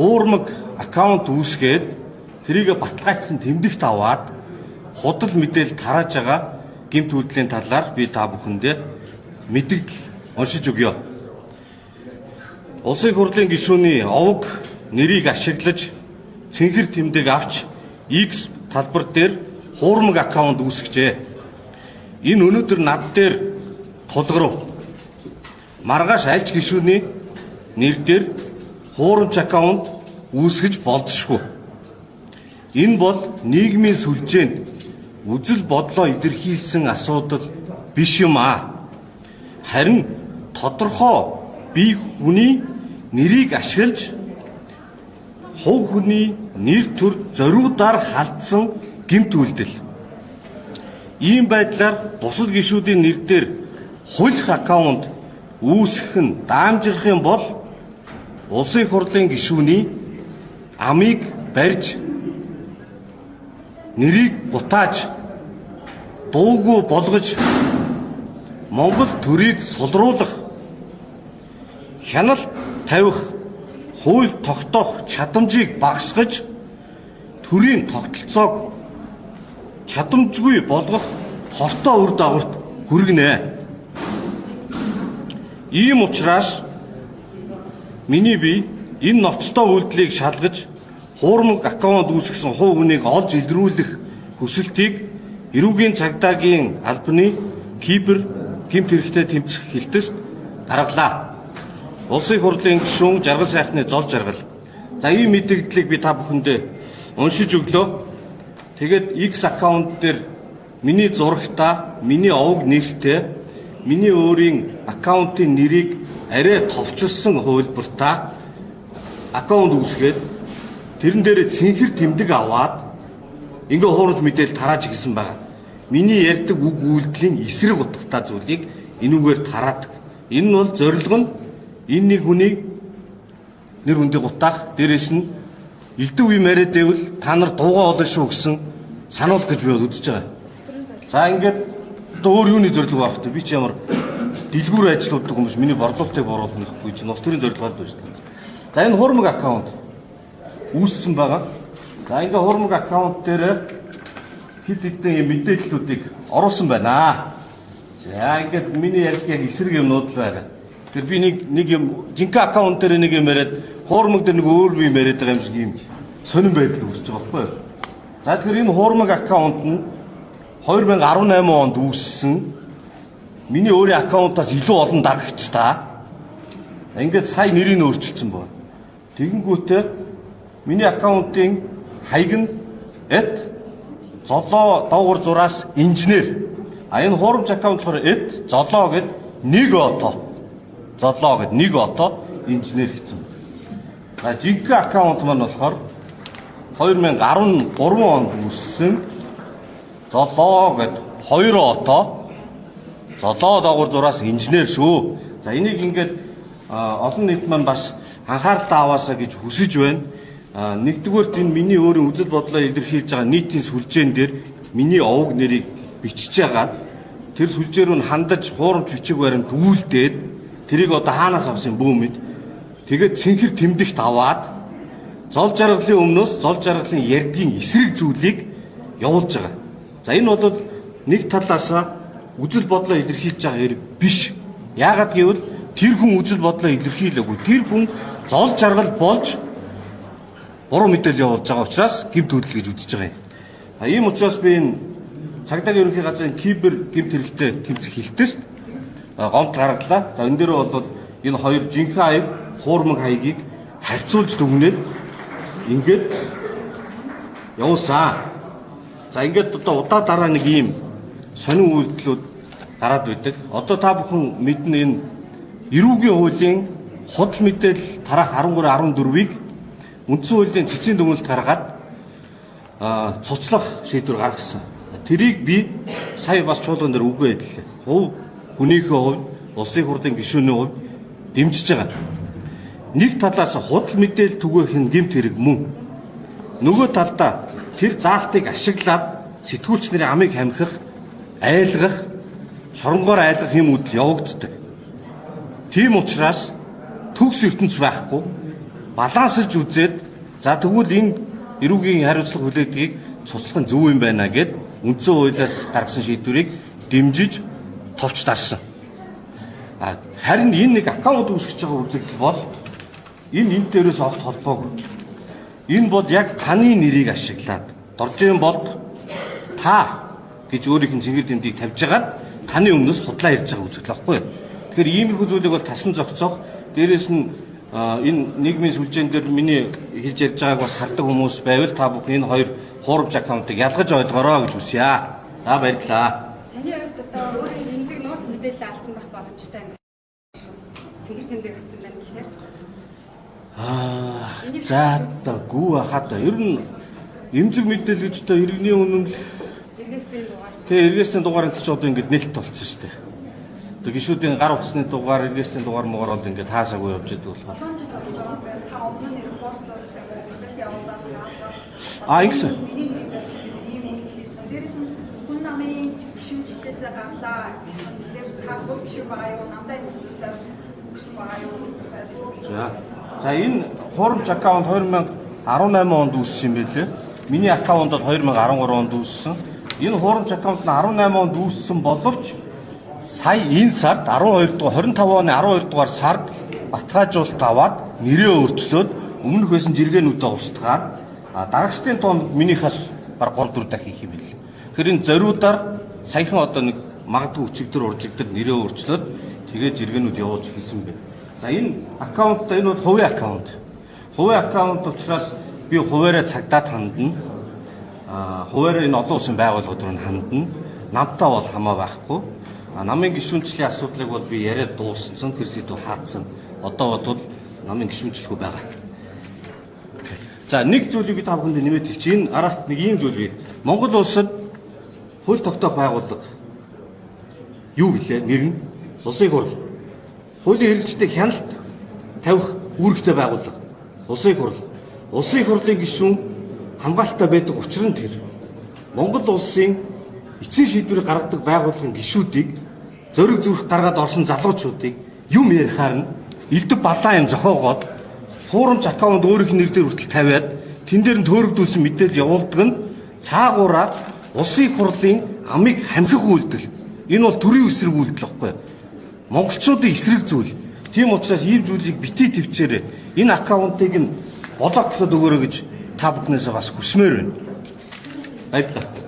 хуурмаг аккаунт үүсгээд тэрийг баталгаажсан тэмдэгт аваад худал мэдээлэл тарааж байгаа гэмт үйлдлийн талаар би та бүхэндээ мэдээлэл уншиж өгье. Улсын хурлын гишүүний овог нэрийг ашиглаж цэнхэр тэмдэг авч X талбар дээр хуурмаг аккаунт үүсгэжээ. Энэ өнөөдөр над дээр тулгарв. Маргааш альч гишүүний нэр дээр хуурамч аккаунт үүсгэж болзошгүй. Энэ бол нийгмийн сүлжээнд үзэл бодлоо илэрхийлсэн асуудал биш юм аа. Харин тодорхой бие хүний нэрийг ашиглаж хувь хүний нэр төр зориудаар халдсан гэмт үйлдэл. Ийм байдлаар бусад гишүүдийн нэр дээр хулих аккаунт үүсгэх нь даамжрах юм бол улсын хурлын гишүүний амийг барьж нэрийг гутааж дуугүй болгож Монгол төрийг сулруулах, хяналт тавих, хууль тогтоох чадамжийг багасгаж төрийн тогтолцоог чадамжгүй болгох хортой үр дагаварт хүргэнэ. Ийм учраас миний бие энэ ноцтой үйлдэлийг шалгаж хуурмаг аккаунт үүсгэсэн хувь хүнийг олж илрүүлэх хүсэлтийг эрүүгийн цагдаагийн албаны кибер гэмт хэрэгтэй тэмцэх хэлтэст гаргалаа. Улсын хурлын гишүүн Жаргал сайхны зол жаргал. За ийм мэдээллийг би та бүхэндээ уншиж өглөө. Тэгээд X аккаунт дээр миний зурагтаа, миний овог нэртэй, миний өөрийн аккаунтын нэрийг арай товчилсан хувилбартаа аккаунт үүсгээд тэрэн дээр цэнхэр тэмдэг аваад ингээ хуурамч мэдээлэл тарааж гисэн байгаа. Миний ярьдаг үг үйлдэлийн эсрэг утгатай зүйлийг энүүгээр тараадаг. Энэ нь бол зорилго нь энэ нэг хүнийг нэр хүндийг гутаах, дээрэс нь элдв үе мэрэд дэвэл та нар дуугаа олон шүү гэсэн сануул гэж би үзэж байгаа. За ингээд одоо өөр юуны зорилго байх вэ? Би ч ямар дэлгүүр ажилладаг хүмүүс миний борлуулалтыг буруулахгүй чинь улс төрийн зорилго байна шүү дээ. За энэ хуурмаг аккаунт үүссэн байгаа. За ингээ хуурмаг аккаунт дээр хэд хэдэн мэдээллүүдийг оруулсан байна. За ингээд миний ярьдаг эсрэг юмнууд л байгаа. Тэр би нэг юм жинхэнэ аккаунт дээр нэг юм яриад хуурмаг дээр нэг өөр юм яриад байгаа юм шиг юм сонирн байдал үүсэж байгаа байхгүй юу? За тэгэхээр энэ хуурмаг аккаунт нь 2018 онд үүссэн. Миний өөрийн аккаунтаас илүү олон дагагч та. Ингээд сая нэрийг өөрчилсөн байна. Тэгэнгүүтээ миний аккаунтын хаяг нь @золоо доогуур зураас инженер. А энэ хуурамч аккаунт болохоор @золоо гэд нэг ото. Золоо гэд нэг ото инженер гэсэн. За жинхэнэ аккаунт маань болохоор 2013 онд үүссэн. Золоо гэд 2 ото. Золоо доогуур зураас инженер шүү. За энийг ингээд олон нийт маань бас анхааралтай аваасаа гэж хүсэж байна. Нэгдүгээрт энэ миний өөрийн үзэл бодлоо илэрхийлж байгаа нийтийн сүлжээн дээр миний овог нэрийг бичиж байгаа. Тэр сүлжээ рүү хандаж хуурамч бичиг баримт үйлдээд тэрийг одоо хаанаас авсан бүү мэд. Тэгээд цэнхэр тэмдэгт аваад зол жаргалын өмнөөс зол жаргалын ярдгийн эсрэг зүйлийг явуулж байгаа. За энэ бол нэг талаасаа үзэл бодлоо илэрхийлж байгаа хэрэг биш. Яагаад гэвэл тэр хүн үзэл бодлоо илэрхийлээгүй. Тэр хүн зол жаргал болж буруу мэдээлэл явуулж байгаа учраас гэмт үйлдэл гэж үзэж байгаа юм. Ийм учраас би энэ цагдаагийн ерөнхий газрын кибер гэмт хэрэгтэй тэмцэх хэлтэст гомд гаргалаа. За энэ дээр бол энэ хоёр жинхэнэ хаяг, хуурмаг хаягийг харьцуулж дүгнээд ингээд явуулсан. За ингээд одоо удаа дараа нэг ийм сонин үйлдэлүүд гараад байдаг. Одоо та бүхэн мэднэ энэ эрүүгийн хуулийн худал мэдээлэл тараах 13-14-ийг үндсэн хуулийн цэцгийн дүгнэлт гаргаад цуцлах шийдвэр гаргасан. Тэрийг би сая бас чуулган дээр үгүй хэллээ. Хувь хүнийхээ хувьд, улсын хурлын гишүүний хувьд дэмжиж байгаа. Нэг талаас худал мэдээлэл түгээх нь гэмт хэрэг мөн. Нөгөө талдаа тэр заалтыг ашиглаад сэтгүүлч нарын амийг хамхих, айлгах, шоронгоор айлгах юм үйл явагддаг. Тийм учраас төгс ертөнц байхгүй балансалж үзээд за тэгвэл энэ эрүүгийн хариуцлага хүлээдгийг цуцлах нь зөв юм байна гэд үндсэн хуулиас гаргасан шийдвэрийг дэмжиж товч дарсан. Харин энэ нэг аккаунт үүсгэж байгаа үзэгдэл бол энэ дээрээс огт холбоогүй. Энэ бол яг таны нэрийг ашиглаад доржийн болд та гэж өөрийнх нь цэнгэл тэмдгийг тавьж хагаад таны өмнөөс худлаа ирж байгаа үзэгдэл байхгүй юу? Тэгэхээр иймэрхүү зүйлийг бол тасан зохицох, дээрээс нь энэ нийгмийн сүлжээн дээр миний хэлж ярьж байгааг бас хардаг хүмүүс байвал та бүхэн энэ хоёр хуурамч аккаунтыг ялгаж ойлгоорой гэж хүсье. За баярлалаа. Таны хувьд одоо өөрийн эмзэг нууц мэдээлэл алдсан байх боломжтой юм. Цэнгэл тэмдэг авсан байна гэхээр. За одоо гүү хата ер нь эмзэг мэдээлэл гэж одоо иргэний үнэн л эргээсийн дугаар. Тэгээ эргээсийн дугаар энэ ч одоо ингэж нэлт болсон шүү дээ. Одоо гişүүдийн гар утасны дугаар, эргээсийн дугаар муугаар одоо ингэж хаасаагүй явж идэг болохоор. Та өмнө нь репортлоор хэсэг явуулаад Ингэсэн. миний нэг байсан ийм үйлчлээс дээрээс нь хүн намын гişүүчлээс гарлаа гэсэн. Тэгэхээр та сул гişүү байгаа юу? Намдаа энэ зүйлээр өгсөн байгаа юу? За энэ хуурамч аккаунт 2018 онд үүссэн юм байлээ. Миний аккаунт бол 2013 онд үүссэн. Энэ хуурамч аккаунт нь 18 онд үүссэн боловч сая энэ сард 12 дугаар 25 оны 12 дугаар сард баталгаажуулалт аваад нэрээ өөрчлөөд өмнөх байсан жиргэнүүдээ устгаад дараагчдын тоонд минийхээс баг 3-4 дахин хийх юм байл. Тэгэхээр энэ зориудаар саяхан одоо нэг магадгүй өчигдөр уржигдөр нэрээ өөрчлөөд тэгээд жиргэнүүд явуулж хийсэн бэ. За энэ аккаунт энэ бол хувийн аккаунт. Хувийн аккаунт учраас би хуваараа цагдаад хандна. Хуваараа энэ олон улсын байгууллагууд руу хандна. Намтаа бол хамаа байхгүй. Намын гишүүнчлийн асуудлыг бол би яриад дууссан. Тэр сэдв хаацсан. Одоо бол намын гишүүнчлэхгүй байгаа. За нэг зүйлийг би та бүхэнд нэмээд хэлчих. Энэ араас нэг ийм зүйл бий. Монгол улсад хууль тогтоох байгууллага юу гэлээ? Нэр нь Улсын их хурл. Хуулийн хэрэгжлийг хяналт тавих үүрэгтэй байгууллага. Улсын их хурл. Улсын их хурлын гишүүн хамгаалалттай байдаг учир нь тэр. Монгол улсын эцсийн шийдвэрийг гаргадаг байгууллагын гишүүдийг зориг зүрх гаргаад орсон залуучуудыг юм ярихаар нь элдв балаа юм зохиогоод хуурамч аккаунт өөрийнх нь нэр дээр хүртэл тавиад тэн дээр нь төөрөгдүүлсэн мэдээлэл явуулдаг нь цаагаараа улсын их хурлын амийг хамхих үйлдэл. Энэ бол төрийн эсрэг үйлдэл байхгүй юу? Монголчуудын эсрэг зүйл. Тийм учраас ийм зүйлийг битгий төвчээрэй. Энэ аккаунтыг нь блоклоод өгөөрэй гэж та бүхнээс бас хүсмээр байна. Баярлалаа.